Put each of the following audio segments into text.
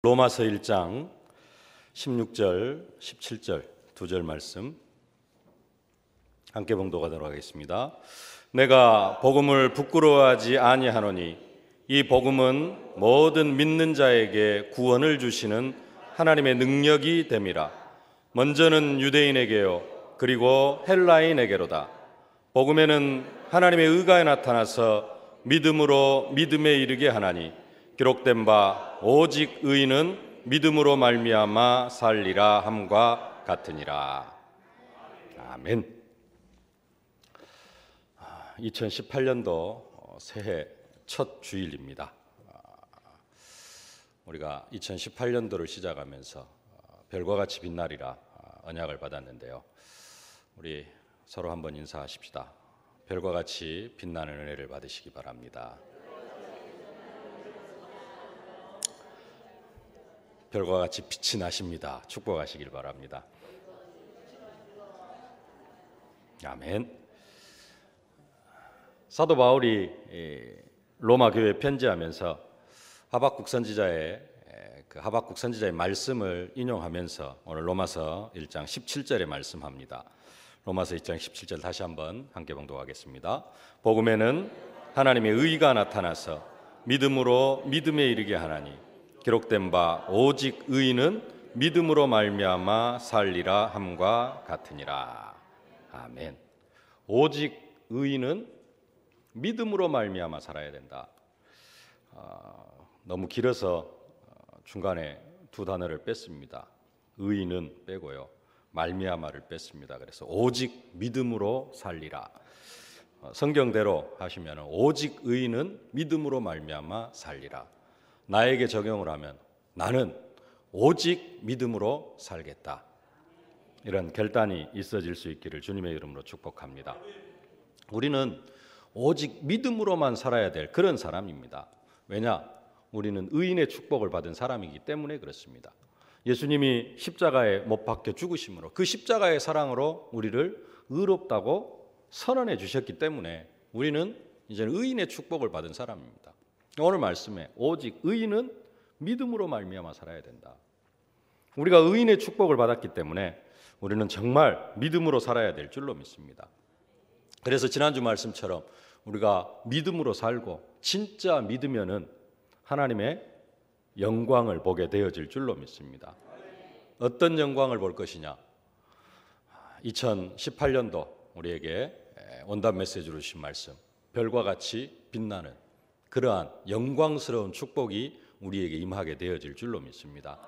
로마서 1장 16절, 17절 두 절 말씀 함께 봉독하도록 하겠습니다. 내가 복음을 부끄러워하지 아니하노니 이 복음은 모든 믿는 자에게 구원을 주시는 하나님의 능력이 됨이라. 먼저는 유대인에게요 그리고 헬라인에게로다. 복음에는 하나님의 의가 나타나서 믿음으로 믿음에 이르게 하나니 기록된 바 오직 의인은 믿음으로 말미암아 살리라 함과 같으니라. 아멘. 2018년도 새해 첫 주일입니다. 우리가 2018년도를 시작하면서 별과 같이 빛나리라 언약을 받았는데요. 우리 서로 한번 인사하십시다. 별과 같이 빛나는 은혜를 받으시기 바랍니다. 별과 같이 빛이 나십니다. 축복하시길 바랍니다. 아멘. 사도 바울이 로마 교회에 편지하면서 하박국 선지자의 말씀을 인용하면서 오늘 로마서 1장 17절에 말씀합니다. 로마서 1장 17절 다시 한번 함께 봉독하겠습니다. 복음에는 하나님의 의가 나타나서 믿음으로 믿음에 이르게 하나니 기록된 바 오직 의인은 믿음으로 말미암아 살리라 함과 같으니라. 아멘. 오직 의인은 믿음으로 말미암아 살아야 된다. 너무 길어서 중간에 두 단어를 뺐습니다. 의인은 빼고요, 말미암아를 뺐습니다. 그래서 오직 믿음으로 살리라. 성경대로 하시면 오직 의인은 믿음으로 말미암아 살리라. 나에게 적용을 하면 나는 오직 믿음으로 살겠다. 이런 결단이 있어질 수 있기를 주님의 이름으로 축복합니다. 우리는 오직 믿음으로만 살아야 될 그런 사람입니다. 왜냐? 우리는 의인의 축복을 받은 사람이기 때문에 그렇습니다. 예수님이 십자가에 못 박혀 죽으심으로 그 십자가의 사랑으로 우리를 의롭다고 선언해 주셨기 때문에 우리는 이제는 의인의 축복을 받은 사람입니다. 오늘 말씀에 오직 의인은 믿음으로 말미암아 살아야 된다. 우리가 의인의 축복을 받았기 때문에 우리는 정말 믿음으로 살아야 될 줄로 믿습니다. 그래서 지난주 말씀처럼 우리가 믿음으로 살고 진짜 믿으면은 하나님의 영광을 보게 되어질 줄로 믿습니다. 어떤 영광을 볼 것이냐? 2018년도 우리에게 온답 메시지로 주신 말씀, 별과 같이 빛나는 그러한 영광스러운 축복이 우리에게 임하게 되어질 줄로 믿습니다.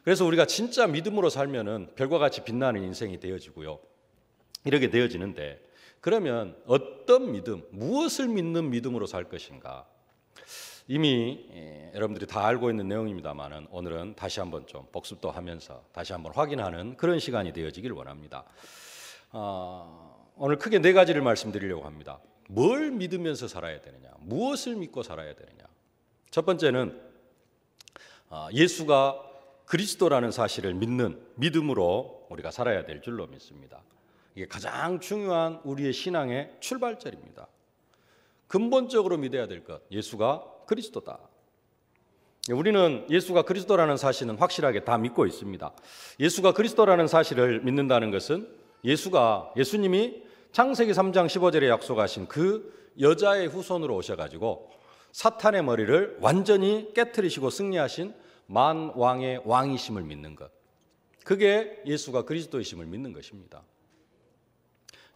그래서 우리가 진짜 믿음으로 살면은 별과 같이 빛나는 인생이 되어지고요. 이렇게 되어지는데, 그러면 어떤 믿음, 무엇을 믿는 믿음으로 살 것인가? 이미 여러분들이 다 알고 있는 내용입니다만은 오늘은 다시 한번 좀 복습도 하면서 다시 한번 확인하는 그런 시간이 되어지길 원합니다. 오늘 크게 네 가지를 말씀드리려고 합니다. 뭘 믿으면서 살아야 되느냐? 무엇을 믿고 살아야 되느냐? 첫 번째는 예수가 그리스도라는 사실을 믿는 믿음으로 우리가 살아야 될 줄로 믿습니다. 이게 가장 중요한 우리의 신앙의 출발점입니다. 근본적으로 믿어야 될 것, 예수가 그리스도다. 우리는 예수가 그리스도라는 사실은 확실하게 다 믿고 있습니다. 예수가 그리스도라는 사실을 믿는다는 것은 예수님이 창세기 3장 15절에 약속하신 그 여자의 후손으로 오셔가지고 사탄의 머리를 완전히 깨트리시고 승리하신 만왕의 왕이심을 믿는 것, 그게 예수가 그리스도이심을 믿는 것입니다.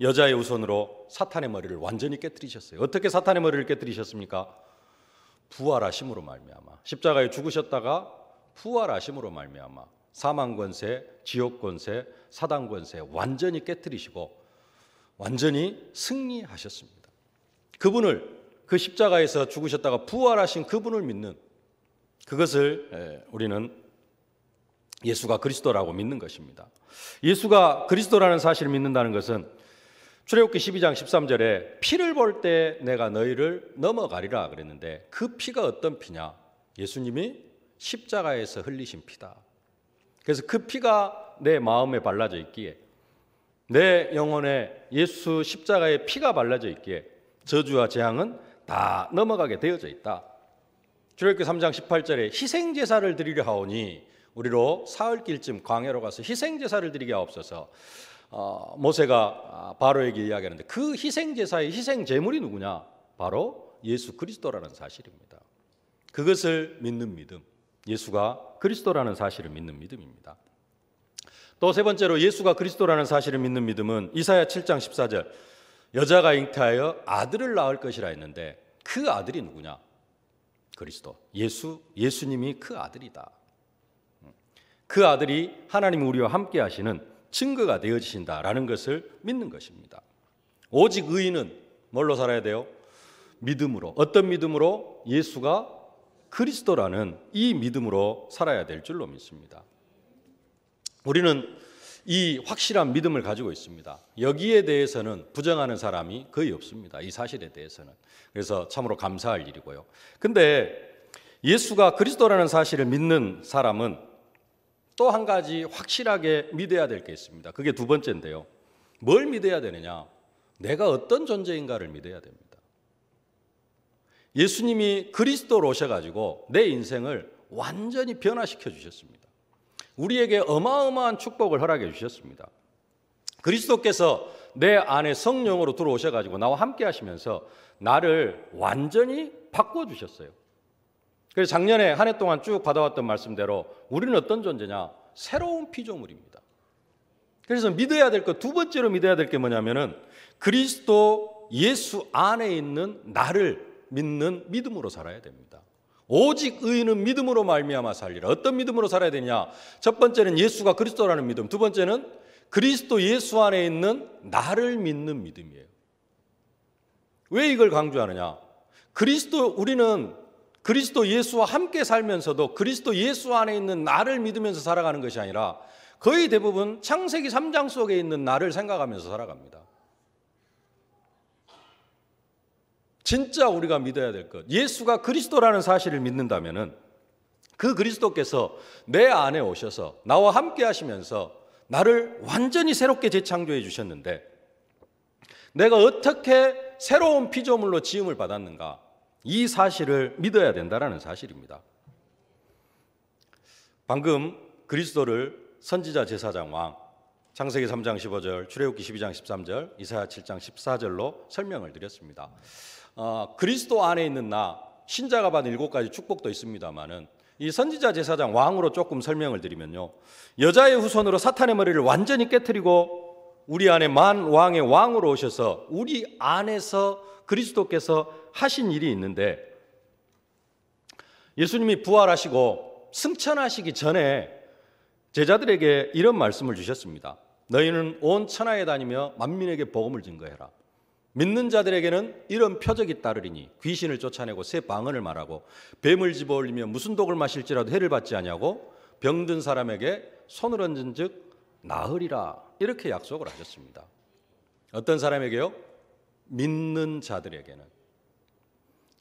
여자의 후손으로 사탄의 머리를 완전히 깨트리셨어요. 어떻게 사탄의 머리를 깨트리셨습니까? 부활하심으로 말미암아. 십자가에 죽으셨다가 부활하심으로 말미암아 사망 권세, 지옥 권세, 사단 권세 완전히 깨트리시고 완전히 승리하셨습니다. 그 십자가에서 죽으셨다가 부활하신 그분을 믿는, 그것을 우리는 예수가 그리스도라고 믿는 것입니다. 예수가 그리스도라는 사실을 믿는다는 것은 출애굽기 12장 13절에 피를 볼 때 내가 너희를 넘어가리라 그랬는데, 그 피가 어떤 피냐? 예수님이 십자가에서 흘리신 피다. 그래서 그 피가 내 마음에 발라져 있기에, 내 영혼에 예수 십자가의 피가 발라져 있기에 저주와 재앙은 다 넘어가게 되어져 있다. 출애굽기 3장 18절에 희생제사를 드리려 하오니 우리로 사흘길쯤 광야로 가서 희생제사를 드리게 하옵소서. 모세가 바로에게 이야기하는데 그 희생제사의 희생제물이 누구냐? 바로 예수 그리스도라는 사실입니다. 그것을 믿는 믿음, 예수가 그리스도라는 사실을 믿는 믿음입니다. 또 세 번째로 예수가 그리스도라는 사실을 믿는 믿음은 이사야 7장 14절 여자가 잉태하여 아들을 낳을 것이라 했는데 그 아들이 누구냐? 그리스도, 예수님이 그 아들이다. 그 아들이 하나님 우리와 함께 하시는 증거가 되어지신다라는 것을 믿는 것입니다. 오직 의인은 뭘로 살아야 돼요? 믿음으로. 어떤 믿음으로? 예수가 그리스도라는 이 믿음으로 살아야 될 줄로 믿습니다. 우리는 이 확실한 믿음을 가지고 있습니다. 여기에 대해서는 부정하는 사람이 거의 없습니다. 이 사실에 대해서는. 그래서 참으로 감사할 일이고요. 근데 예수가 그리스도라는 사실을 믿는 사람은 또 한 가지 확실하게 믿어야 될 게 있습니다. 그게 두 번째인데요. 뭘 믿어야 되느냐? 내가 어떤 존재인가를 믿어야 됩니다. 예수님이 그리스도로 오셔가지고 내 인생을 완전히 변화시켜 주셨습니다. 우리에게 어마어마한 축복을 허락해 주셨습니다. 그리스도께서 내 안에 성령으로 들어오셔가지고 나와 함께 하시면서 나를 완전히 바꿔주셨어요. 그래서 작년에 한 해 동안 쭉 받아왔던 말씀대로 우리는 어떤 존재냐? 새로운 피조물입니다. 그래서 믿어야 될 것, 두 번째로 믿어야 될 게 뭐냐면은 그리스도 예수 안에 있는 나를 믿는 믿음으로 살아야 됩니다. 오직 의인은 믿음으로 말미암아 살리라. 어떤 믿음으로 살아야 되냐? 첫 번째는 예수가 그리스도라는 믿음, 두 번째는 그리스도 예수 안에 있는 나를 믿는 믿음이에요. 왜 이걸 강조하느냐? 우리는 그리스도 예수와 함께 살면서도 그리스도 예수 안에 있는 나를 믿으면서 살아가는 것이 아니라 거의 대부분 창세기 3장 속에 있는 나를 생각하면서 살아갑니다. 진짜 우리가 믿어야 될 것, 예수가 그리스도라는 사실을 믿는다면은 그 그리스도께서 내 안에 오셔서 나와 함께 하시면서 나를 완전히 새롭게 재창조해 주셨는데 내가 어떻게 새로운 피조물로 지음을 받았는가, 이 사실을 믿어야 된다는 사실입니다. 방금 그리스도를 선지자, 제사장, 왕, 창세기 3장 15절, 출애굽기 12장 13절, 이사야 7장 14절로 설명을 드렸습니다. 그리스도 안에 있는 나, 신자가 받은 7가지 축복도 있습니다만은 이 선지자, 제사장, 왕으로 조금 설명을 드리면요, 여자의 후손으로 사탄의 머리를 완전히 깨트리고 우리 안에 만왕의 왕으로 오셔서 우리 안에서 그리스도께서 하신 일이 있는데, 예수님이 부활하시고 승천하시기 전에 제자들에게 이런 말씀을 주셨습니다. 너희는 온 천하에 다니며 만민에게 복음을 증거해라. 믿는 자들에게는 이런 표적이 따르리니 귀신을 쫓아내고 새 방언을 말하고 뱀을 집어올리며 무슨 독을 마실지라도 해를 받지 아니하고 병든 사람에게 손을 얹은 즉 나으리라. 이렇게 약속을 하셨습니다. 어떤 사람에게요? 믿는 자들에게는.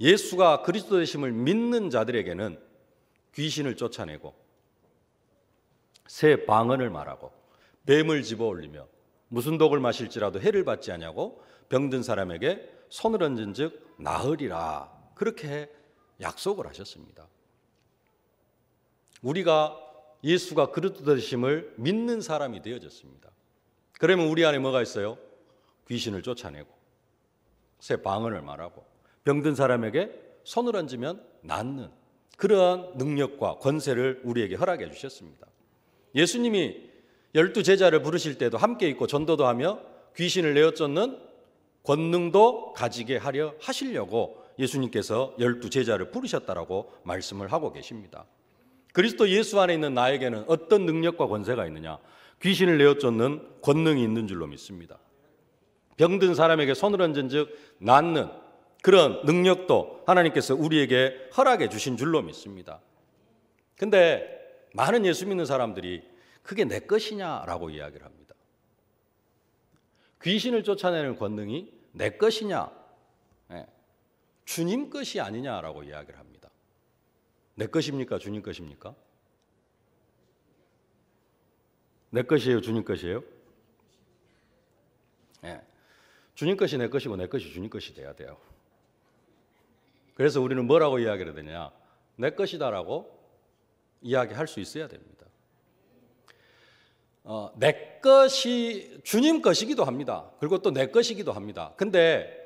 예수가 그리스도 되심을 믿는 자들에게는 귀신을 쫓아내고 새 방언을 말하고 뱀을 집어올리며 무슨 독을 마실지라도 해를 받지 아니하고 병든 사람에게 손을 얹은 즉 나으리라. 그렇게 약속을 하셨습니다. 우리가 예수가 그리스도 되심을 믿는 사람이 되어졌습니다. 그러면 우리 안에 뭐가 있어요? 귀신을 쫓아내고 새 방언을 말하고 병든 사람에게 손을 얹으면 낫는 그러한 능력과 권세를 우리에게 허락해 주셨습니다. 예수님이 12제자를 부르실 때도 함께 있고 전도도 하며 귀신을 내어쫓는 권능도 가지게 하려 하시려고 예수님께서 12제자를 부르셨다라고 말씀을 하고 계십니다. 그리스도 예수 안에 있는 나에게는 어떤 능력과 권세가 있느냐? 귀신을 내어쫓는 권능이 있는 줄로 믿습니다. 병든 사람에게 손을 얹은 즉 낫는 그런 능력도 하나님께서 우리에게 허락해 주신 줄로 믿습니다. 근데 많은 예수 믿는 사람들이 그게 내 것이냐라고 이야기를 합니다. 귀신을 쫓아내는 권능이 내 것이냐? 네. 주님 것이 아니냐라고 이야기를 합니다. 내 것입니까? 주님 것입니까? 내 것이에요? 주님 것이에요? 네. 주님 것이 내 것이고 내 것이 주님 것이 돼야 돼요. 그래서 우리는 뭐라고 이야기를 해야 되냐? 내 것이다라고 이야기할 수 있어야 됩니다. 내 것이 주님 것이기도 합니다. 그리고 또 내 것이기도 합니다. 근데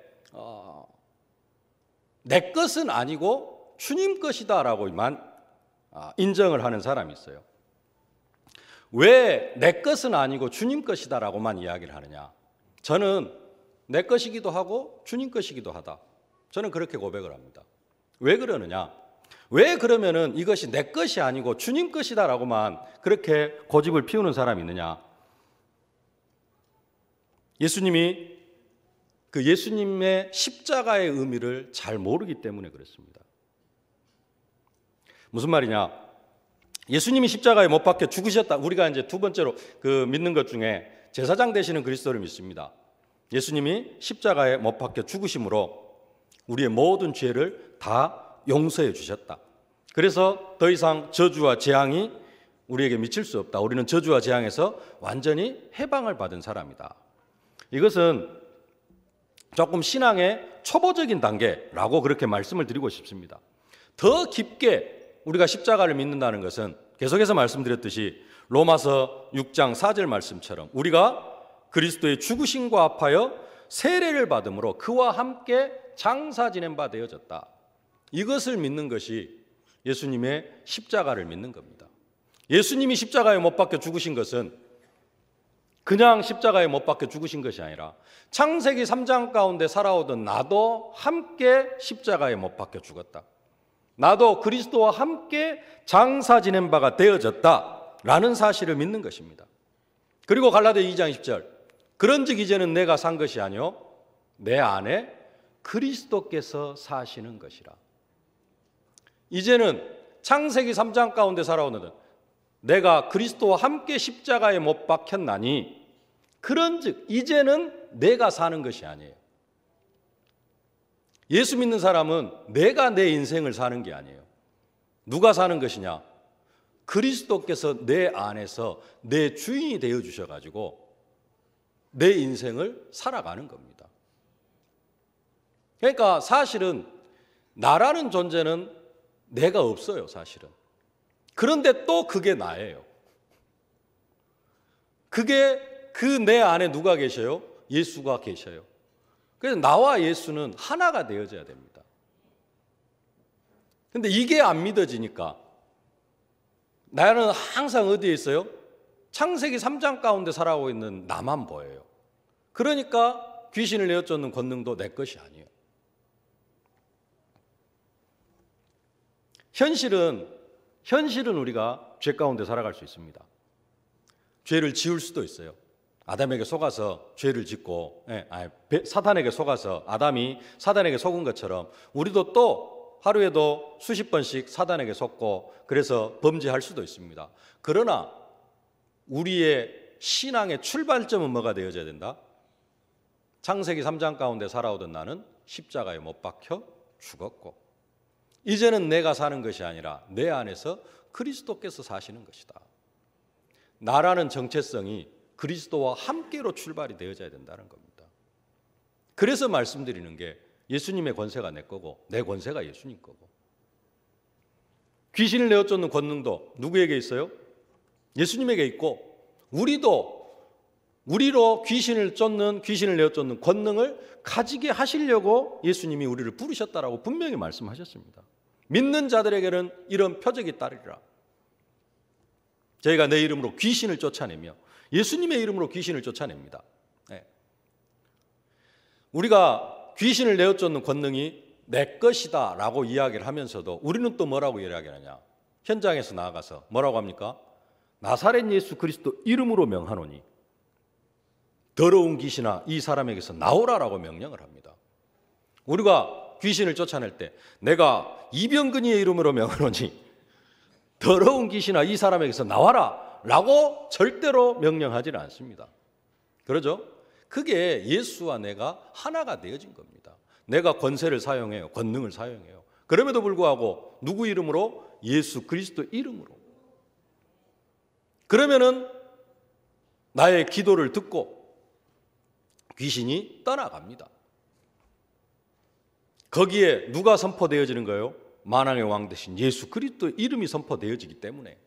내 것은 아니고 주님 것이다라고만 인정을 하는 사람이 있어요. 왜 내 것은 아니고 주님 것이다라고만 이야기를 하느냐? 저는 내 것이기도 하고 주님 것이기도 하다. 저는 그렇게 고백을 합니다. 왜 그러느냐? 왜 그러면은 이것이 내 것이 아니고 주님 것이다라고만 그렇게 고집을 피우는 사람이 있느냐? 예수님이 예수님의 십자가의 의미를 잘 모르기 때문에 그렇습니다. 무슨 말이냐? 예수님이 십자가에 못 박혀 죽으셨다. 우리가 이제 두 번째로 믿는 것 중에 제사장 되시는 그리스도를 믿습니다. 예수님이 십자가에 못 박혀 죽으심으로 우리의 모든 죄를 다 용서해 주셨다. 그래서 더 이상 저주와 재앙이 우리에게 미칠 수 없다. 우리는 저주와 재앙에서 완전히 해방을 받은 사람이다. 이것은 조금 신앙의 초보적인 단계라고 그렇게 말씀을 드리고 싶습니다. 더 깊게 우리가 십자가를 믿는다는 것은 계속해서 말씀드렸듯이 로마서 6장 4절 말씀처럼 우리가 그리스도의 죽으심과 합하여 세례를 받음으로 그와 함께 장사 지낸 바 되어졌다. 이것을 믿는 것이 예수님의 십자가를 믿는 겁니다. 예수님이 십자가에 못 박혀 죽으신 것은 그냥 십자가에 못 박혀 죽으신 것이 아니라 창세기 3장 가운데 살아오던 나도 함께 십자가에 못 박혀 죽었다. 나도 그리스도와 함께 장사 지낸 바가 되어졌다라는 사실을 믿는 것입니다. 그리고 갈라디아 2장 10절 그런즉 이제는 내가 산 것이 아니요 내 안에 그리스도께서 사시는 것이라. 이제는 창세기 3장 가운데 살아오는 내가 그리스도와 함께 십자가에 못 박혔나니 그런즉 이제는 내가 사는 것이 아니에요. 예수 믿는 사람은 내가 내 인생을 사는 게 아니에요. 누가 사는 것이냐? 그리스도께서 내 안에서 내 주인이 되어 주셔가지고 내 인생을 살아가는 겁니다. 그러니까 사실은 나라는 존재는 내가 없어요, 사실은. 그런데 또 그게 나예요. 그게 내 안에 누가 계셔요? 예수가 계셔요. 그래서 나와 예수는 하나가 되어져야 됩니다. 그런데 이게 안 믿어지니까 나는 항상 어디에 있어요? 창세기 3장 가운데 살아가고 있는 나만 보여요. 그러니까 귀신을 내어쫓는 권능도 내 것이 아니에요. 현실은 우리가 죄 가운데 살아갈 수 있습니다. 죄를 지을 수도 있어요. 아담에게 속아서 죄를 짓고 사단에게 속아서 아담이 사단에게 속은 것처럼 우리도 또 하루에도 수십 번씩 사단에게 속고 그래서 범죄할 수도 있습니다. 그러나 우리의 신앙의 출발점은 뭐가 되어져야 된다? 창세기 3장 가운데 살아오던 나는 십자가에 못 박혀 죽었고 이제는 내가 사는 것이 아니라 내 안에서 그리스도께서 사시는 것이다. 나라는 정체성이 그리스도와 함께로 출발이 되어져야 된다는 겁니다. 그래서 말씀드리는 게 예수님의 권세가 내 거고 내 권세가 예수님 거고 귀신을 내어쫓는 권능도 누구에게 있어요? 예수님에게 있고 우리로 귀신을 내어쫓는 권능을 가지게 하시려고 예수님이 우리를 부르셨다라고 분명히 말씀하셨습니다. 믿는 자들에게는 이런 표적이 따르리라. 저희가 내 이름으로 귀신을 쫓아내며 예수님의 이름으로 귀신을 쫓아냅니다. 우리가 귀신을 내어쫓는 권능이 내 것이다 라고 이야기를 하면서도 우리는 또 뭐라고 이야기하냐? 현장에서 나아가서 뭐라고 합니까? 나사렛 예수 그리스도 이름으로 명하노니 더러운 귀신아 이 사람에게서 나오라라고 명령을 합니다. 우리가 귀신을 쫓아낼 때 내가 이병근이의 이름으로 명하노니 더러운 귀신아 이 사람에게서 나와라 라고 절대로 명령하지는 않습니다. 그러죠? 그게 예수와 내가 하나가 되어진 겁니다. 내가 권세를 사용해요. 권능을 사용해요. 그럼에도 불구하고 누구 이름으로? 예수 그리스도 이름으로. 그러면은 나의 기도를 듣고 귀신이 떠나갑니다. 거기에 누가 선포되어지는 거예요? 만왕의 왕 되신 예수 그리스도의 이름이 선포되어지기 때문에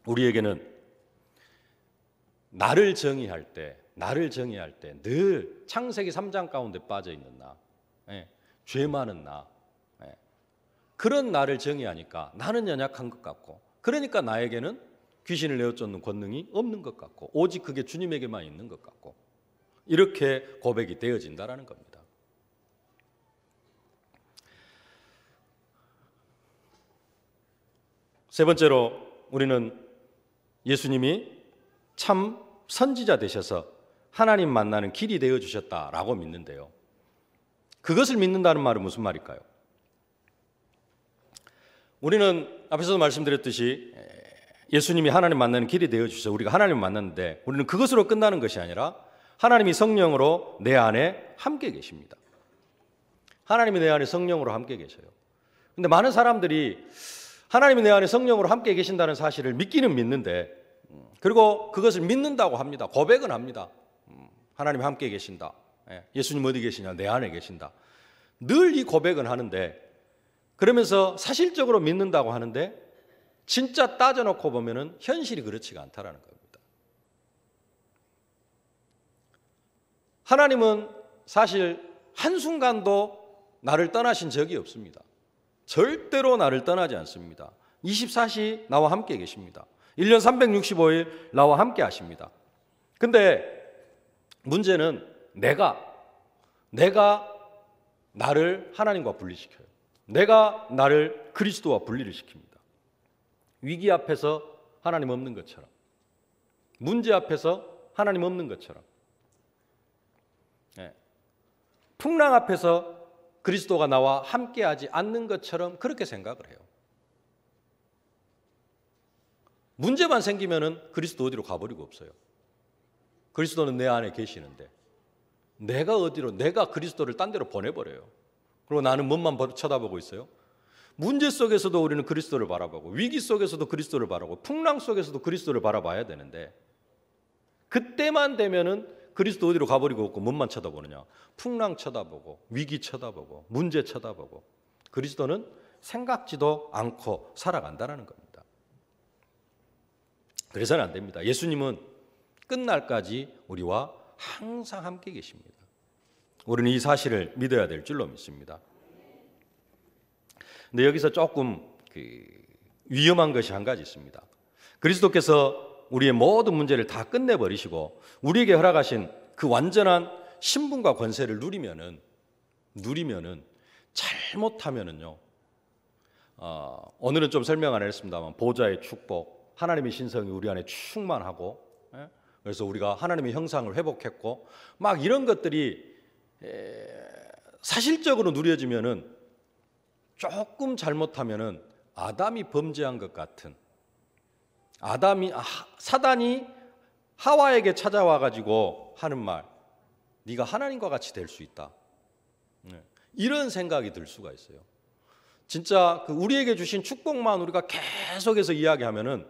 우리에게는 나를 정의할 때 늘 창세기 3장 가운데 빠져 있는 나, 죄 많은 나, 그런 나를 정의하니까 나는 연약한 것 같고, 그러니까 나에게는 귀신을 내어쫓는 권능이 없는 것 같고, 오직 그게 주님에게만 있는 것 같고, 이렇게 고백이 되어진다라는 겁니다. 세 번째로 우리는 예수님이 참 선지자 되셔서 하나님 만나는 길이 되어주셨다라고 믿는데요. 그것을 믿는다는 말은 무슨 말일까요? 우리는 앞에서도 말씀드렸듯이 예수님이 하나님 만나는 길이 되어주셔서 우리가 하나님을 만났는데, 우리는 그것으로 끝나는 것이 아니라 하나님이 성령으로 내 안에 함께 계십니다. 하나님이 내 안에 성령으로 함께 계셔요. 근데 많은 사람들이 하나님이 내 안에 성령으로 함께 계신다는 사실을 믿기는 믿는데, 그리고 그것을 믿는다고 합니다. 고백은 합니다. 하나님이 함께 계신다. 예수님 어디 계시냐? 내 안에 계신다. 늘 이 고백은 하는데, 그러면서 사실적으로 믿는다고 하는데 진짜 따져놓고 보면은 현실이 그렇지가 않다라는 겁니다. 하나님은 사실 한순간도 나를 떠나신 적이 없습니다. 절대로 나를 떠나지 않습니다. 24시 나와 함께 계십니다. 1년 365일 나와 함께 하십니다. 근데 문제는 내가 나를 하나님과 분리시켜요. 내가 나를 그리스도와 분리를 시킵니다. 위기 앞에서 하나님 없는 것처럼, 문제 앞에서 하나님 없는 것처럼, 풍랑 앞에서 그리스도가 나와 함께하지 않는 것처럼 그렇게 생각을 해요. 문제만 생기면은 그리스도 어디로 가버리고 없어요. 그리스도는 내 안에 계시는데 내가 그리스도를 딴 데로 보내버려요. 그리고 나는 뭔만 쳐다보고 있어요? 문제 속에서도 우리는 그리스도를 바라보고, 위기 속에서도 그리스도를 바라보고, 풍랑 속에서도 그리스도를 바라봐야 되는데, 그때만 되면은 그리스도 어디로 가버리고 없고 뭔만 쳐다보느냐? 풍랑 쳐다보고, 위기 쳐다보고, 문제 쳐다보고. 그리스도는 생각지도 않고 살아간다는 겁니다. 그래서는 안 됩니다. 예수님은 끝날까지 우리와 항상 함께 계십니다. 우리는 이 사실을 믿어야 될 줄로 믿습니다. 근데 여기서 조금 위험한 것이 한 가지 있습니다. 그리스도께서 우리의 모든 문제를 다 끝내버리시고 우리에게 허락하신 그 완전한 신분과 권세를 누리면은 잘못하면은요, 오늘은 좀 설명 안 했습니다만 보좌의 축복, 하나님의 신성이 우리 안에 충만하고, 그래서 우리가 하나님의 형상을 회복했고, 막 이런 것들이 사실적으로 누려지면은 조금 잘못하면은 아담이 범죄한 것 같은, 사단이 하와에게 찾아와 가지고 하는 말, 네가 하나님과 같이 될 수 있다, 이런 생각이 들 수가 있어요. 진짜 우리에게 주신 축복만 우리가 계속해서 이야기하면은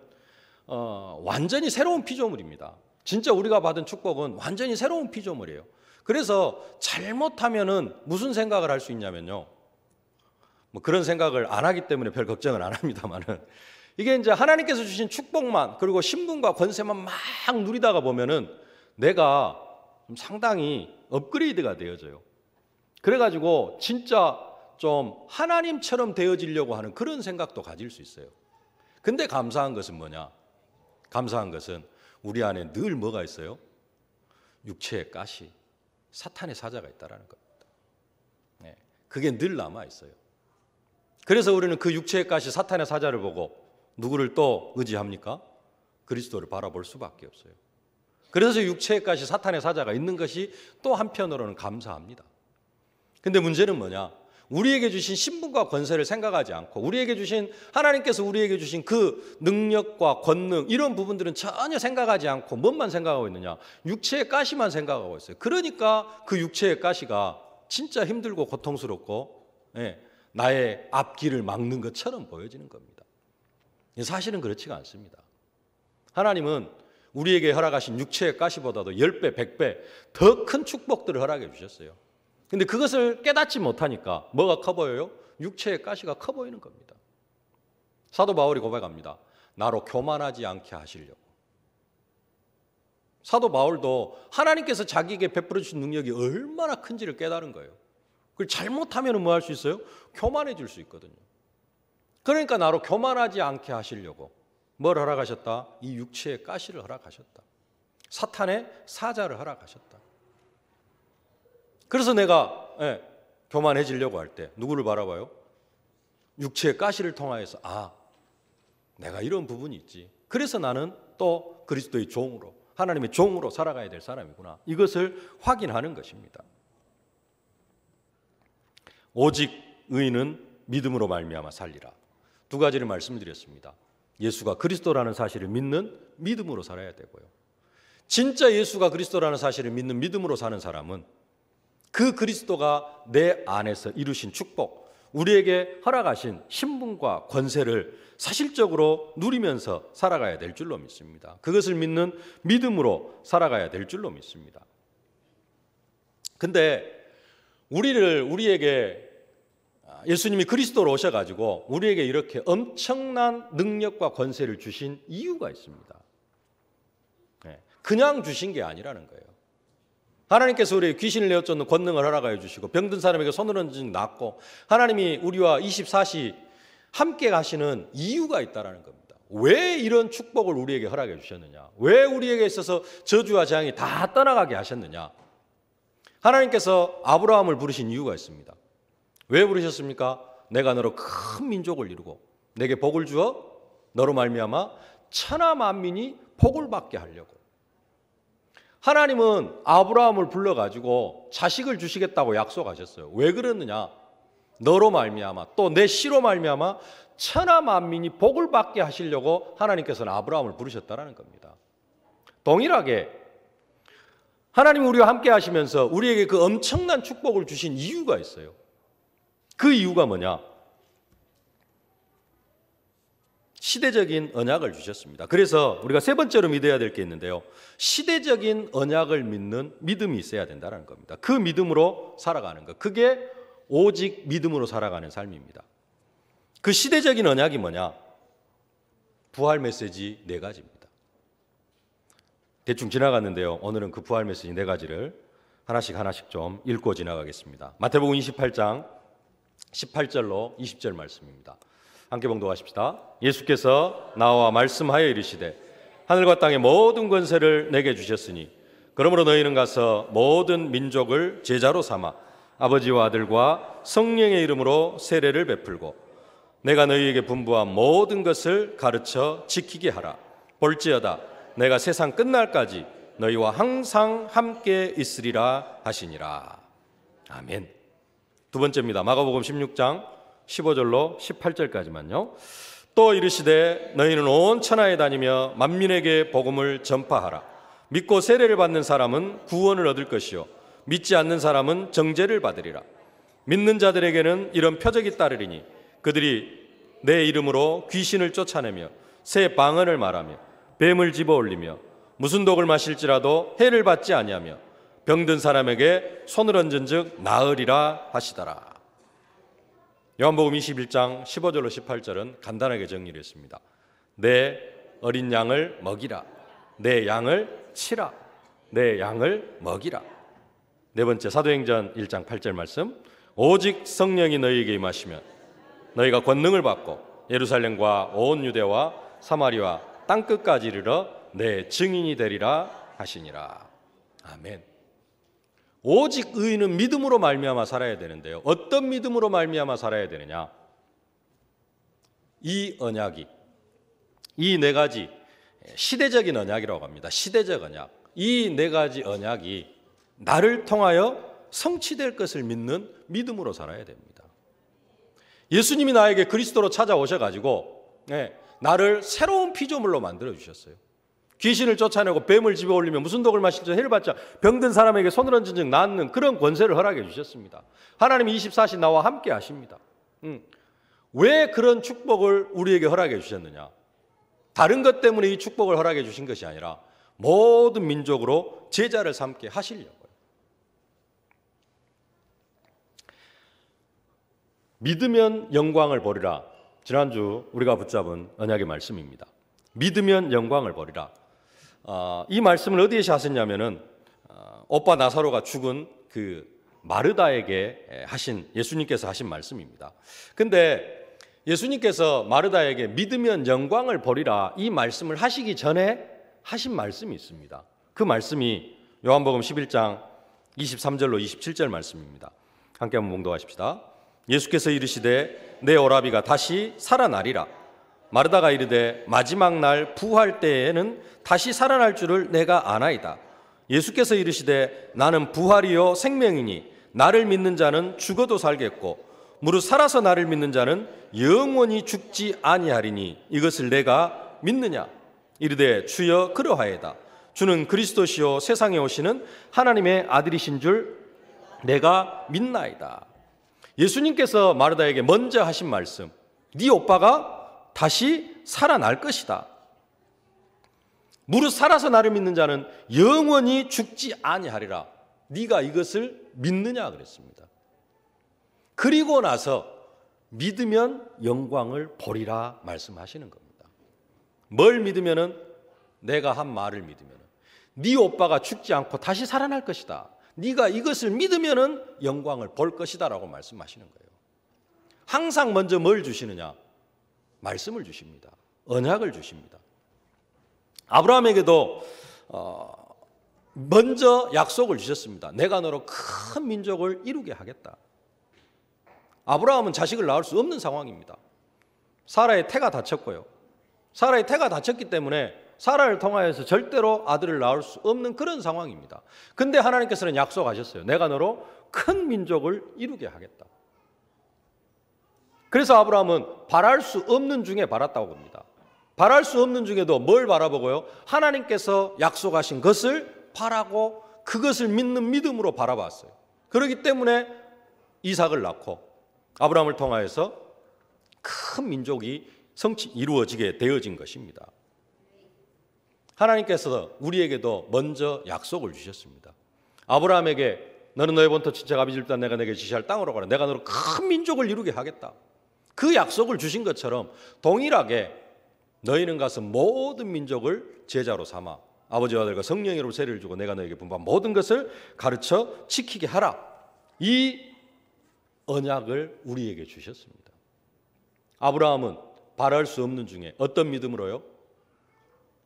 완전히 새로운 피조물입니다. 진짜 우리가 받은 축복은 완전히 새로운 피조물이에요. 그래서 잘못하면은 무슨 생각을 할 수 있냐면요, 뭐 그런 생각을 안 하기 때문에 별 걱정을 안 합니다만은, 이게 이제 하나님께서 주신 축복만, 그리고 신분과 권세만 막 누리다가 보면은 내가 좀 상당히 업그레이드가 되어져요. 그래가지고 진짜 좀 하나님처럼 되어지려고 하는 그런 생각도 가질 수 있어요. 근데 감사한 것은 뭐냐? 감사한 것은 우리 안에 늘 뭐가 있어요? 육체의 가시, 사탄의 사자가 있다라는 겁니다. 그게 늘 남아 있어요. 그래서 우리는 그 육체의 가시, 사탄의 사자를 보고 누구를 또 의지합니까? 그리스도를 바라볼 수밖에 없어요. 그래서 육체의 가시, 사탄의 사자가 있는 것이 또 한편으로는 감사합니다. 근데 문제는 뭐냐? 우리에게 주신 신분과 권세를 생각하지 않고, 하나님께서 우리에게 주신 그 능력과 권능, 이런 부분들은 전혀 생각하지 않고 뭔만 생각하고 있느냐? 육체의 가시만 생각하고 있어요. 그러니까 그 육체의 가시가 진짜 힘들고 고통스럽고, 나의 앞길을 막는 것처럼 보여지는 겁니다. 사실은 그렇지가 않습니다. 하나님은 우리에게 허락하신 육체의 가시보다도 10배, 100배 더 큰 축복들을 허락해 주셨어요. 근데 그것을 깨닫지 못하니까 뭐가 커 보여요? 육체의 가시가 커 보이는 겁니다. 사도 바울이 고백합니다. 나로 교만하지 않게 하시려고. 사도 바울도 하나님께서 자기에게 베풀어 주신 능력이 얼마나 큰지를 깨달은 거예요. 그걸 잘못하면 뭐 할 수 있어요? 교만해질 수 있거든요. 그러니까 나로 교만하지 않게 하시려고 뭘 허락하셨다? 이 육체의 가시를 허락하셨다. 사탄의 사자를 허락하셨다. 그래서 내가 교만해지려고 할 때 누구를 바라봐요? 육체의 가시를 통하여서 내가 이런 부분이 있지. 그래서 나는 또 그리스도의 종으로, 하나님의 종으로 살아가야 될 사람이구나. 이것을 확인하는 것입니다. 오직 의인은 믿음으로 말미암아 살리라. 두 가지를 말씀드렸습니다. 예수가 그리스도라는 사실을 믿는 믿음으로 살아야 되고요. 진짜 예수가 그리스도라는 사실을 믿는 믿음으로 사는 사람은 그 그리스도가 내 안에서 이루신 축복, 우리에게 허락하신 신분과 권세를 사실적으로 누리면서 살아가야 될 줄로 믿습니다. 그것을 믿는 믿음으로 살아가야 될 줄로 믿습니다. 근데 우리에게 예수님이 그리스도로 오셔가지고 우리에게 이렇게 엄청난 능력과 권세를 주신 이유가 있습니다. 그냥 주신 게 아니라는 거예요. 하나님께서 우리에게 귀신을 내어쫓는 권능을 허락하여 주시고 병든 사람에게 손을 얹은 낫고 하나님이 우리와 24시 함께 가시는 이유가 있다는 겁니다. 왜 이런 축복을 우리에게 허락해 주셨느냐? 왜 우리에게 있어서 저주와 재앙이 다 떠나가게 하셨느냐? 하나님께서 아브라함을 부르신 이유가 있습니다. 왜 부르셨습니까? 내가 너로 큰 민족을 이루고 내게 복을 주어 너로 말미암아 천하 만민이 복을 받게 하려고. 하나님은 아브라함을 불러가지고 자식을 주시겠다고 약속하셨어요. 왜 그랬느냐? 너로 말미암아 또 내 씨로 말미암아 천하 만민이 복을 받게 하시려고 하나님께서는 아브라함을 부르셨다는 겁니다. 동일하게 하나님 우리와 함께 하시면서 우리에게 그 엄청난 축복을 주신 이유가 있어요. 그 이유가 뭐냐? 시대적인 언약을 주셨습니다. 그래서 우리가 세 번째로 믿어야 될 게 있는데요. 시대적인 언약을 믿는 믿음이 있어야 된다는 겁니다. 그 믿음으로 살아가는 것. 그게 오직 믿음으로 살아가는 삶입니다. 그 시대적인 언약이 뭐냐? 부활 메시지 4가지입니다. 대충 지나갔는데요. 오늘은 그 부활 메시지 4가지를 하나씩 좀 읽고 지나가겠습니다. 마태복음 28장 18절로 20절 말씀입니다. 함께 봉독하십시다. 예수께서 나와 말씀하여 이르시되 하늘과 땅의 모든 권세를 내게 주셨으니 그러므로 너희는 가서 모든 민족을 제자로 삼아 아버지와 아들과 성령의 이름으로 세례를 베풀고 내가 너희에게 분부한 모든 것을 가르쳐 지키게 하라. 볼지어다 내가 세상 끝날까지 너희와 항상 함께 있으리라 하시니라. 아멘. 두 번째입니다. 마가복음 16장 15절로 18절까지만요. 또 이르시되 너희는 온 천하에 다니며 만민에게 복음을 전파하라. 믿고 세례를 받는 사람은 구원을 얻을 것이요 믿지 않는 사람은 정죄를 받으리라. 믿는 자들에게는 이런 표적이 따르리니 그들이 내 이름으로 귀신을 쫓아내며 새 방언을 말하며 뱀을 집어올리며 무슨 독을 마실지라도 해를 받지 아니하며 병든 사람에게 손을 얹은즉 나으리라 하시더라. 요한복음 21장 15절로 18절은 간단하게 정리를 했습니다. 내 어린 양을 먹이라. 내 양을 치라. 내 양을 먹이라. 네 번째 사도행전 1장 8절 말씀. 오직 성령이 너희에게 임하시면 너희가 권능을 받고 예루살렘과 온 유대와 사마리아 땅끝까지 이르러 내 증인이 되리라 하시니라. 아멘. 오직 의인은 믿음으로 말미암아 살아야 되는데요. 어떤 믿음으로 말미암아 살아야 되느냐? 이 언약이, 이 4가지 시대적인 언약이라고 합니다. 시대적 언약. 이 4가지 언약이 나를 통하여 성취될 것을 믿는 믿음으로 살아야 됩니다. 예수님이 나에게 그리스도로 찾아오셔가지고 나를 새로운 피조물로 만들어 주셨어요. 귀신을 쫓아내고 뱀을 집어올리며 무슨 독을 마실지 해를 받자 병든 사람에게 손을 얹은 즉 낫는 그런 권세를 허락해 주셨습니다. 하나님이 24시 나와 함께 하십니다. 왜 그런 축복을 우리에게 허락해 주셨느냐? 다른 것 때문에 이 축복을 허락해 주신 것이 아니라 모든 민족으로 제자를 삼게 하시려고요. 믿으면 영광을 버리라. 지난주 우리가 붙잡은 언약의 말씀입니다. 믿으면 영광을 버리라. 이 말씀을 어디에서 하셨냐면은 오빠 나사로가 죽은 그 마르다에게 하신, 예수님께서 하신 말씀입니다. 근데 예수님께서 마르다에게 믿으면 영광을 버리라 이 말씀을 하시기 전에 하신 말씀이 있습니다. 그 말씀이 요한복음 11장 23절로 27절 말씀입니다. 함께 한번 봉독하십시다. 예수께서 이르시되 내 오라비가 다시 살아나리라. 마르다가 이르되 마지막 날 부활 때에는 다시 살아날 줄을 내가 아나이다. 예수께서 이르시되 나는 부활이요 생명이니 나를 믿는 자는 죽어도 살겠고 무릇 살아서 나를 믿는 자는 영원히 죽지 아니하리니 이것을 내가 믿느냐. 이르되 주여 그러하이다. 주는 그리스도시요 세상에 오시는 하나님의 아들이신 줄 내가 믿나이다. 예수님께서 마르다에게 먼저 하신 말씀, 네 오빠가 다시 살아날 것이다. 무릇 살아서 나를 믿는 자는 영원히 죽지 아니하리라. 네가 이것을 믿느냐 그랬습니다. 그리고 나서 믿으면 영광을 보리라 말씀하시는 겁니다. 뭘 믿으면은, 내가 한 말을 믿으면은 네 오빠가 죽지 않고 다시 살아날 것이다. 네가 이것을 믿으면은 영광을 볼 것이다라고 말씀하시는 거예요. 항상 먼저 뭘 주시느냐? 말씀을 주십니다. 언약을 주십니다. 아브라함에게도 먼저 약속을 주셨습니다. 내가 너로 큰 민족을 이루게 하겠다. 아브라함은 자식을 낳을 수 없는 상황입니다. 사라의 태가 다쳤고요. 사라의 태가 다쳤기 때문에 사라를 통하여서 절대로 아들을 낳을 수 없는 그런 상황입니다. 근데 하나님께서는 약속하셨어요. 내가 너로 큰 민족을 이루게 하겠다. 그래서 아브라함은 바랄 수 없는 중에 바랐다고 봅니다. 바랄 수 없는 중에도 뭘 바라보고요? 하나님께서 약속하신 것을 바라고 그것을 믿는 믿음으로 바라봤어요. 그렇기 때문에 이삭을 낳고 아브라함을 통하여서 큰 민족이 이루어지게 되어진 것입니다. 하나님께서 우리에게도 먼저 약속을 주셨습니다. 아브라함에게 너는 너의 본토 친척 아비 집단 내가 내게 지시할 땅으로 가라. 내가 너로 큰 민족을 이루게 하겠다. 그 약속을 주신 것처럼 동일하게 너희는 가서 모든 민족을 제자로 삼아 아버지와 아들과 성령으로 세례를 주고 내가 너에게 분부한 모든 것을 가르쳐 지키게 하라. 이 언약을 우리에게 주셨습니다. 아브라함은 바랄 수 없는 중에 어떤 믿음으로요?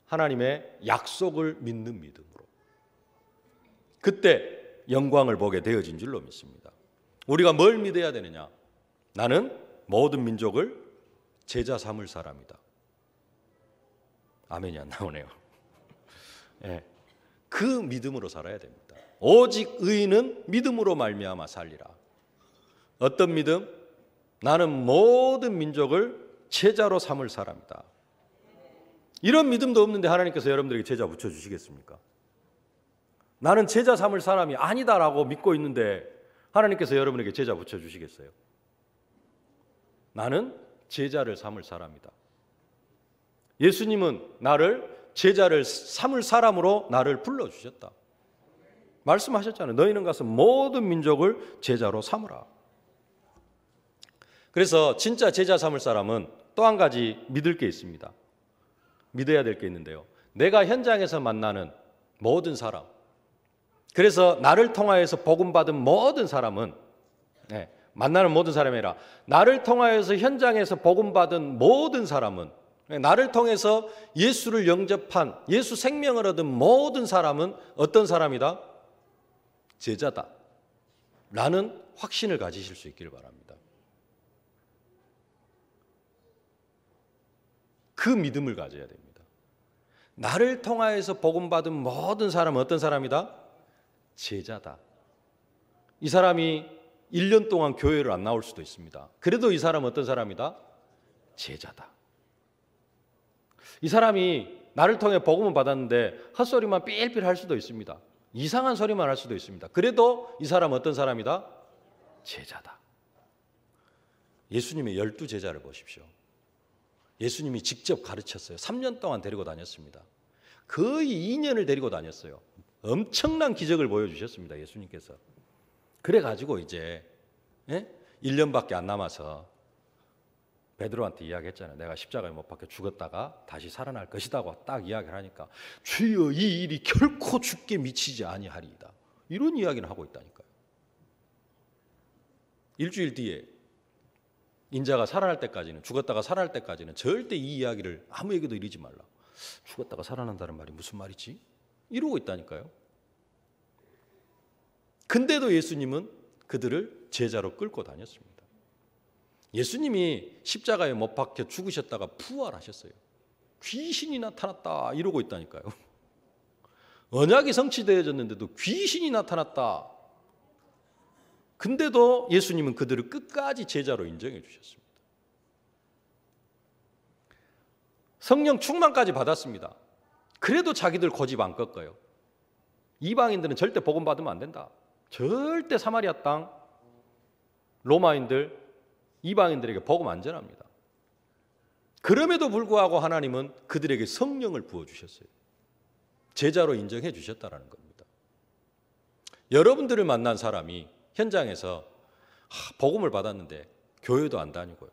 하나님의 약속을 믿는 믿음으로. 그때 영광을 보게 되어진 줄로 믿습니다. 우리가 뭘 믿어야 되느냐? 나는 모든 민족을 제자 삼을 사람이다. 아멘이 안 나오네요. 네. 그 믿음으로 살아야 됩니다. 오직 의인은 믿음으로 말미암아 살리라. 어떤 믿음? 나는 모든 민족을 제자로 삼을 사람이다. 이런 믿음도 없는데 하나님께서 여러분들에게 제자 붙여주시겠습니까? 나는 제자 삼을 사람이 아니다라고 믿고 있는데 하나님께서 여러분에게 제자 붙여주시겠어요? 나는 제자를 삼을 사람이다. 예수님은 나를 제자를 삼을 사람으로 나를 불러주셨다. 말씀하셨잖아요. 너희는 가서 모든 민족을 제자로 삼으라. 그래서 진짜 제자 삼을 사람은 또 한 가지 믿을 게 있습니다. 믿어야 될 게 있는데요. 내가 현장에서 만나는 모든 사람, 그래서 나를 통하여서 복음받은 모든 사람은, 만나는 모든 사람이 아니라 나를 통하여서 현장에서 복음받은 모든 사람은, 나를 통해서 예수를 영접한, 예수 생명을 얻은 모든 사람은 어떤 사람이다? 제자다 라는 확신을 가지실 수 있기를 바랍니다. 그 믿음을 가져야 됩니다. 나를 통하여서 복음받은 모든 사람은 어떤 사람이다? 제자다. 이 사람이 1년 동안 교회를 안 나올 수도 있습니다. 그래도 이 사람은 어떤 사람이다? 제자다. 이 사람이 나를 통해 복음을 받았는데 헛소리만 삘삘 할 수도 있습니다. 이상한 소리만 할 수도 있습니다. 그래도 이 사람은 어떤 사람이다? 제자다. 예수님의 12제자를 보십시오. 예수님이 직접 가르쳤어요. 3년 동안 데리고 다녔습니다. 거의 2년을 데리고 다녔어요. 엄청난 기적을 보여주셨습니다. 예수님께서. 그래가지고 이제 1년밖에 안 남아서 베드로한테 이야기했잖아요. 내가 십자가에 못 박혀 죽었다가 다시 살아날 것이다고 딱 이야기를 하니까 주여 이 일이 결코 죽게 미치지 아니하리이다. 이런 이야기를 하고 있다니까요. 일주일 뒤에 인자가 살아날 때까지는, 죽었다가 살아날 때까지는 절대 이 이야기를 아무에게도 이르지 말라. 죽었다가 살아난다는 말이 무슨 말이지? 이러고 있다니까요. 근데도 예수님은 그들을 제자로 끌고 다녔습니다. 예수님이 십자가에 못 박혀 죽으셨다가 부활하셨어요. 귀신이 나타났다 이러고 있다니까요. 언약이 성취되어졌는데도 귀신이 나타났다. 근데도 예수님은 그들을 끝까지 제자로 인정해 주셨습니다. 성령 충만까지 받았습니다. 그래도 자기들 고집 안 꺾어요. 이방인들은 절대 복음 받으면 안 된다. 절대 사마리아 땅 로마인들, 이방인들에게 복음 안 전합니다. 그럼에도 불구하고 하나님은 그들에게 성령을 부어주셨어요. 제자로 인정해 주셨다는 겁니다. 여러분들을 만난 사람이 현장에서 복음을 받았는데 교회도 안 다니고요.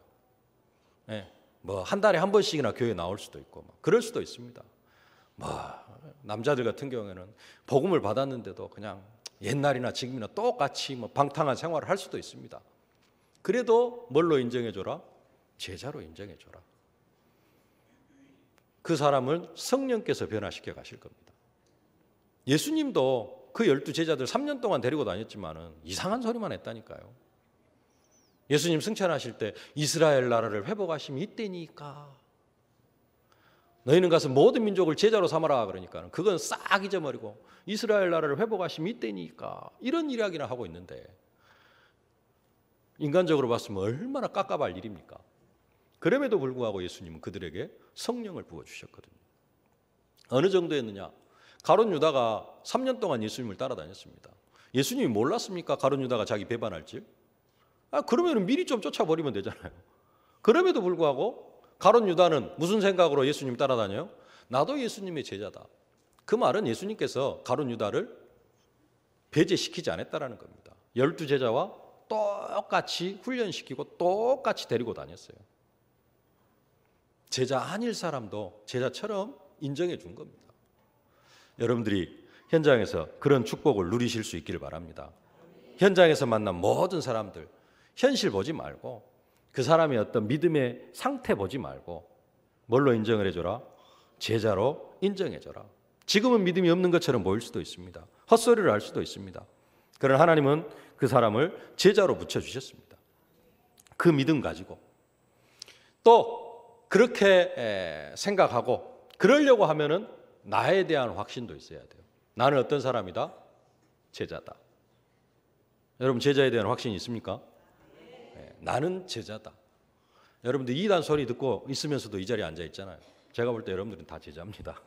뭐 한 달에 한 번씩이나 교회 나올 수도 있고 그럴 수도 있습니다. 남자들 같은 경우에는 복음을 받았는데도 그냥 옛날이나 지금이나 똑같이 방탕한 생활을 할 수도 있습니다. 그래도 뭘로 인정해줘라? 제자로 인정해줘라. 그 사람을 성령께서 변화시켜 가실 겁니다. 예수님도 그 12제자들 3년 동안 데리고 다녔지만은 이상한 소리만 했다니까요. 예수님 승천하실 때 이스라엘 나라를 회복하심이 이때니까 너희는 가서 모든 민족을 제자로 삼아라 그러니까 그건 싹 잊어버리고 이스라엘 나라를 회복하심이 이때니까 이런 이야기를 하고 있는데 인간적으로 봤으면 얼마나 깝깝할 일입니까? 그럼에도 불구하고 예수님은 그들에게 성령을 부어주셨거든요. 어느 정도였느냐? 가룟 유다가 3년 동안 예수님을 따라다녔습니다. 예수님이 몰랐습니까? 가룟 유다가 자기 배반할 줄? 그러면 미리 좀 쫓아버리면 되잖아요. 그럼에도 불구하고 가룟 유다는 무슨 생각으로 예수님 따라다녀요? 나도 예수님의 제자다. 그 말은 예수님께서 가룟 유다를 배제시키지 않았다라는 겁니다. 12제자와 똑같이 훈련시키고 똑같이 데리고 다녔어요. 제자 아닐 사람도 제자처럼 인정해 준 겁니다. 여러분들이 현장에서 그런 축복을 누리실 수 있기를 바랍니다. 현장에서 만난 모든 사람들 현실 보지 말고 그 사람의 어떤 믿음의 상태 보지 말고 뭘로 인정을 해줘라? 제자로 인정해줘라. 지금은 믿음이 없는 것처럼 보일 수도 있습니다. 헛소리를 할 수도 있습니다. 그러나 하나님은 그 사람을 제자로 붙여주셨습니다. 그 믿음 가지고 또 그렇게 생각하고 그러려고 하면은 나에 대한 확신도 있어야 돼요. 나는 어떤 사람이다? 제자다. 여러분 제자에 대한 확신이 있습니까? 네, 나는 제자다. 여러분들 이단 소리 듣고 있으면서도 이 자리에 앉아 있잖아요. 제가 볼 때 여러분들은 다 제자입니다.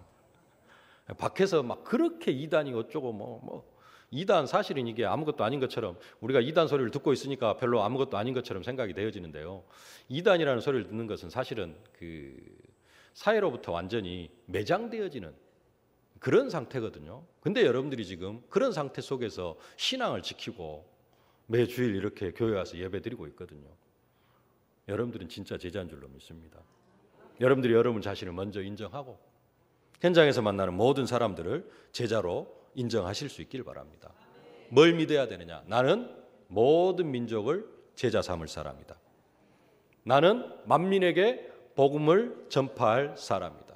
밖에서 막 그렇게 이단이 어쩌고 이단 사실은 이게 아무것도 아닌 것처럼 우리가 이단 소리를 듣고 있으니까 별로 아무것도 아닌 것처럼 생각이 되어지는데요. 이단이라는 소리를 듣는 것은 사실은 그 사회로부터 완전히 매장되어지는 그런 상태거든요. 근데 여러분들이 지금 그런 상태 속에서 신앙을 지키고 매 주일 이렇게 교회 와서 예배드리고 있거든요. 여러분들은 진짜 제자인 줄로 믿습니다. 여러분들이 여러분 자신을 먼저 인정하고 현장에서 만나는 모든 사람들을 제자로 인정하실 수 있길 바랍니다. 뭘 믿어야 되느냐? 나는 모든 민족을 제자 삼을 사람이다. 나는 만민에게 복음을 전파할 사람이다.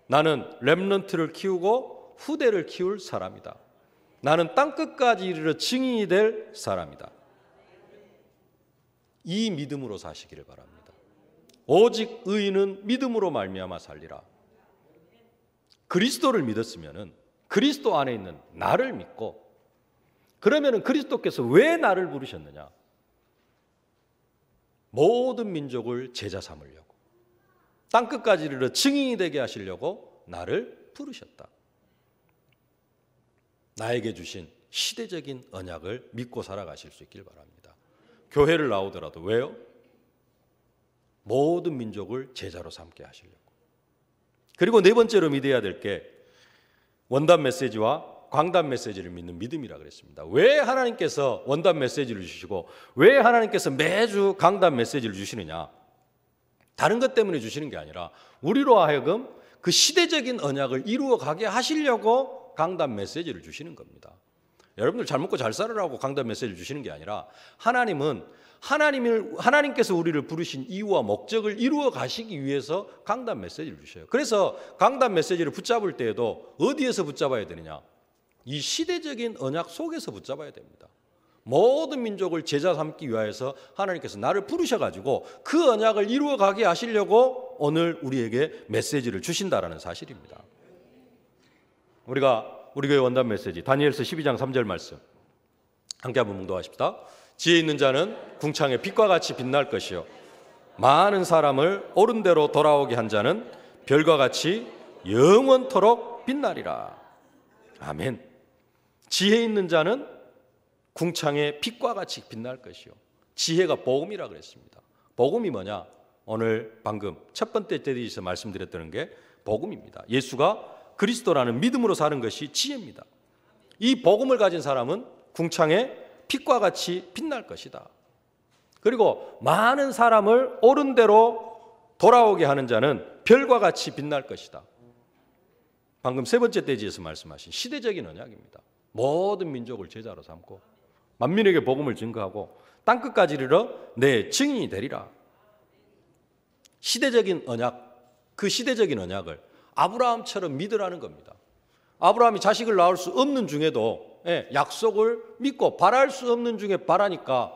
나는 렘넌트를 키우고 후대를 키울 사람이다. 나는 땅끝까지 이르러 증인이 될 사람이다. 이 믿음으로 사시기를 바랍니다. 오직 의인은 믿음으로 말미암아 살리라. 그리스도를 믿었으면은 그리스도 안에 있는 나를 믿고 그러면은 그리스도께서 왜 나를 부르셨느냐? 모든 민족을 제자 삼으려고 땅끝까지 이르러 증인이 되게 하시려고 나를 부르셨다. 나에게 주신 시대적인 언약을 믿고 살아가실 수 있길 바랍니다. 교회를 나오더라도 왜요? 모든 민족을 제자로 삼게 하시려고. 그리고 네 번째로 믿어야 될 게 원단 메시지와 광단 메시지를 믿는 믿음이라 그랬습니다. 왜 하나님께서 원단 메시지를 주시고 왜 하나님께서 매주 강단 메시지를 주시느냐? 다른 것 때문에 주시는 게 아니라 우리로 하여금 그 시대적인 언약을 이루어가게 하시려고 강단 메시지를 주시는 겁니다. 여러분들 잘 먹고 잘 살으라고 강단 메시지를 주시는 게 아니라 하나님께서 우리를 부르신 이유와 목적을 이루어 가시기 위해서 강단 메시지를 주셔요. 그래서 강단 메시지를 붙잡을 때에도 어디에서 붙잡아야 되느냐? 이 시대적인 언약 속에서 붙잡아야 됩니다. 모든 민족을 제자 삼기 위하여서 하나님께서 나를 부르셔가지고 그 언약을 이루어 가게 하시려고 오늘 우리에게 메시지를 주신다라는 사실입니다. 우리 교회 원단 메시지 다니엘서 12장 3절 말씀 함께 한번 묵도하십시다. 지혜 있는 자는 궁창의 빛과 같이 빛날 것이요 많은 사람을 옳은 대로 돌아오게 한 자는 별과 같이 영원토록 빛나리라. 아멘. 지혜 있는 자는 궁창의 빛과 같이 빛날 것이요. 지혜가 복음이라 그랬습니다. 복음이 뭐냐? 오늘 방금 첫 번째 때에서 말씀드렸던 게 복음입니다. 예수가 그리스도라는 믿음으로 사는 것이 지혜입니다. 이 복음을 가진 사람은 궁창의 빛과 같이 빛날 것이다. 그리고 많은 사람을 옳은 대로 돌아오게 하는 자는 별과 같이 빛날 것이다. 방금 세 번째 대지에서 말씀하신 시대적인 언약입니다. 모든 민족을 제자로 삼고 만민에게 복음을 증거하고 땅끝까지 이르러 내 증인이 되리라. 시대적인 언약, 그 시대적인 언약을 아브라함처럼 믿으라는 겁니다. 아브라함이 자식을 낳을 수 없는 중에도 약속을 믿고 바랄 수 없는 중에 바라니까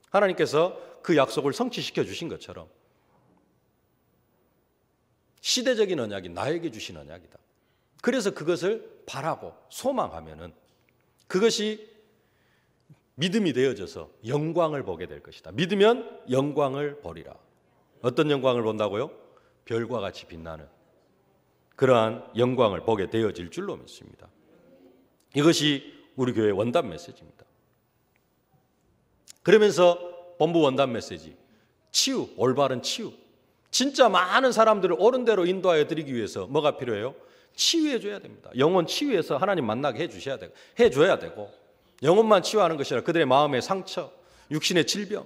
하나님께서 그 약속을 성취시켜 주신 것처럼 시대적인 언약이 나에게 주신 언약이다. 그래서 그것을 바라고 소망하면은 그것이 믿음이 되어져서 영광을 보게 될 것이다. 믿으면 영광을 보리라. 어떤 영광을 본다고요? 별과 같이 빛나는 그러한 영광을 보게 되어질 줄로 믿습니다. 이것이 우리 교회의 원단 메시지입니다. 그러면서 본부 원단 메시지, 치유, 올바른 치유. 진짜 많은 사람들을 옳은 대로 인도하여 드리기 위해서 뭐가 필요해요? 치유해 줘야 됩니다. 영혼 치유해서 하나님 만나게 해줘야 되고 영혼만 치유하는 것이 아니라 그들의 마음의 상처, 육신의 질병,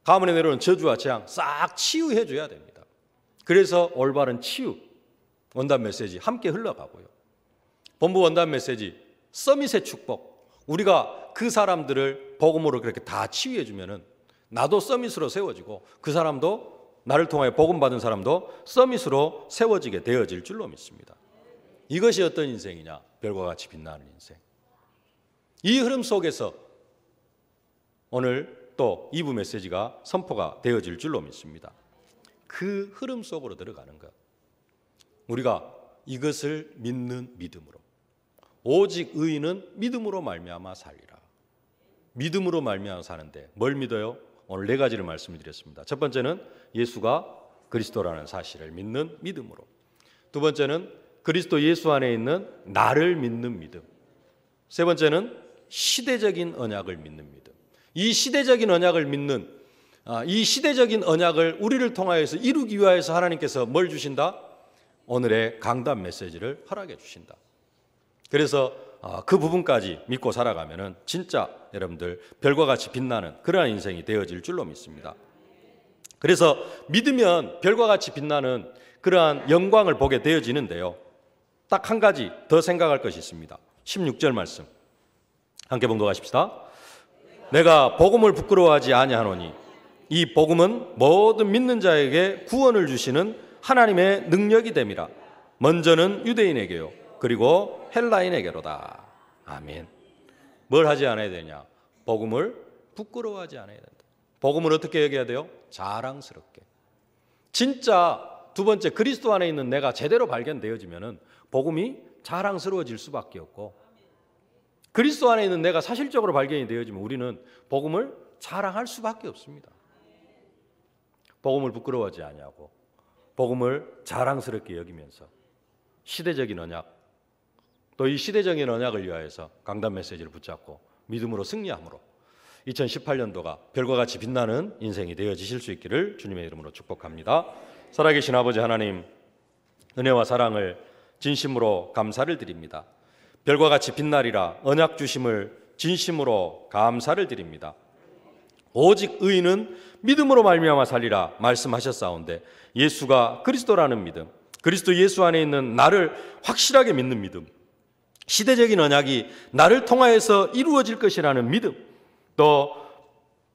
가문에 내려오는 저주와 재앙 싹 치유해 줘야 됩니다. 그래서 올바른 치유 원단 메시지 함께 흘러가고요. 본부 원단 메시지 서밋의 축복. 우리가 그 사람들을 복음으로 그렇게 다 치유해 주면은 나도 서밋으로 세워지고 그 사람도 나를 통하여 복음 받은 사람도 서밋으로 세워지게 되어질 줄로 믿습니다. 이것이 어떤 인생이냐? 별과 같이 빛나는 인생. 이 흐름 속에서 오늘 또 2부 메시지가 선포가 되어질 줄로 믿습니다. 그 흐름 속으로 들어가는 것. 우리가 이것을 믿는 믿음으로. 오직 의인은 믿음으로 말미암아 살리라. 믿음으로 말미암아 사는데 뭘 믿어요? 오늘 네 가지를 말씀드렸습니다. 첫 번째는 예수가 그리스도라는 사실을 믿는 믿음으로. 두 번째는 그리스도 예수 안에 있는 나를 믿는 믿음. 세 번째는 시대적인 언약을 믿는 믿음. 이 시대적인 언약을 믿는 이 시대적인 언약을 우리를 통하여서 이루기 위하여서 하나님께서 뭘 주신다? 오늘의 강단 메시지를 허락해 주신다. 그래서 그 부분까지 믿고 살아가면은 진짜 여러분들 별과 같이 빛나는 그러한 인생이 되어질 줄로 믿습니다. 그래서 믿으면 별과 같이 빛나는 그러한 영광을 보게 되어지는데요. 딱 한 가지 더 생각할 것이 있습니다. 16절 말씀 함께 봉독하십시다. 내가 복음을 부끄러워하지 아니하노니 이 복음은 모든 믿는 자에게 구원을 주시는 하나님의 능력이 됨이라. 먼저는 유대인에게요 그리고 헬라인에게로다. 아멘. 뭘 하지 않아야 되냐? 복음을 부끄러워하지 않아야 된다. 복음을 어떻게 여겨야 돼요? 자랑스럽게. 진짜 두 번째 그리스도 안에 있는 내가 제대로 발견되어지면은 복음이 자랑스러워질 수밖에 없고 그리스도 안에 있는 내가 사실적으로 발견이 되어지면 우리는 복음을 자랑할 수밖에 없습니다. 복음을 부끄러워하지 아니하고 복음을 자랑스럽게 여기면서 시대적인 언약 또 이 시대적인 언약을 위하여서 강단 메시지를 붙잡고 믿음으로 승리함으로 2018년도가 별과 같이 빛나는 인생이 되어지실 수 있기를 주님의 이름으로 축복합니다. 살아계신 아버지 하나님, 은혜와 사랑을 진심으로 감사를 드립니다. 별과 같이 빛나리라 언약 주심을 진심으로 감사를 드립니다. 오직 의인은 믿음으로 말미암아 살리라 말씀하셨사온데 예수가 그리스도라는 믿음, 그리스도 예수 안에 있는 나를 확실하게 믿는 믿음, 시대적인 언약이 나를 통하여서 이루어질 것이라는 믿음, 또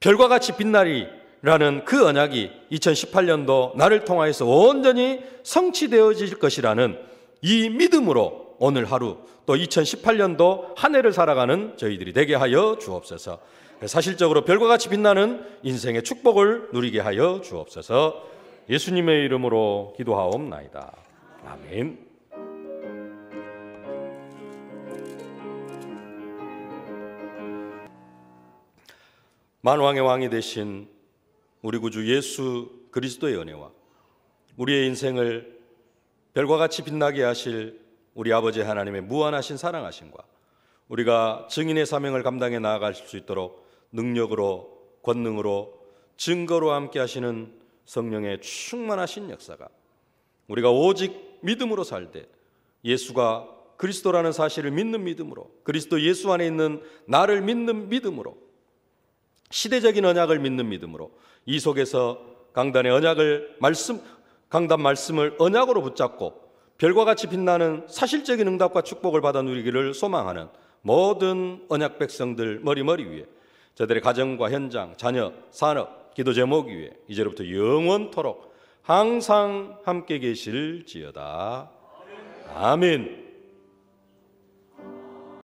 별과 같이 빛나리라는 그 언약이 2018년도 나를 통하여서 온전히 성취되어질 것이라는 이 믿음으로 오늘 하루 또 2018년도 한 해를 살아가는 저희들이 되게 하여 주옵소서. 사실적으로 별과 같이 빛나는 인생의 축복을 누리게 하여 주옵소서. 예수님의 이름으로 기도하옵나이다. 아멘. 만왕의 왕이 되신 우리 구주 예수 그리스도의 은혜와 우리의 인생을 별과 같이 빛나게 하실 우리 아버지 하나님의 무한하신 사랑하심과 우리가 증인의 사명을 감당해 나아갈 수 있도록 능력으로, 권능으로, 증거로 함께 하시는 성령의 충만하신 역사가 우리가 오직 믿음으로 살되 예수가 그리스도라는 사실을 믿는 믿음으로, 그리스도 예수 안에 있는 나를 믿는 믿음으로, 시대적인 언약을 믿는 믿음으로 이 속에서 강단의 강단 말씀을 언약으로 붙잡고 별과 같이 빛나는 사실적인 응답과 축복을 받아 누리기를 소망하는 모든 언약 백성들 머리 위에 저들의 가정과 현장, 자녀, 산업, 기도 제목 위에 이제로부터 영원토록 항상 함께 계실지어다. 아멘.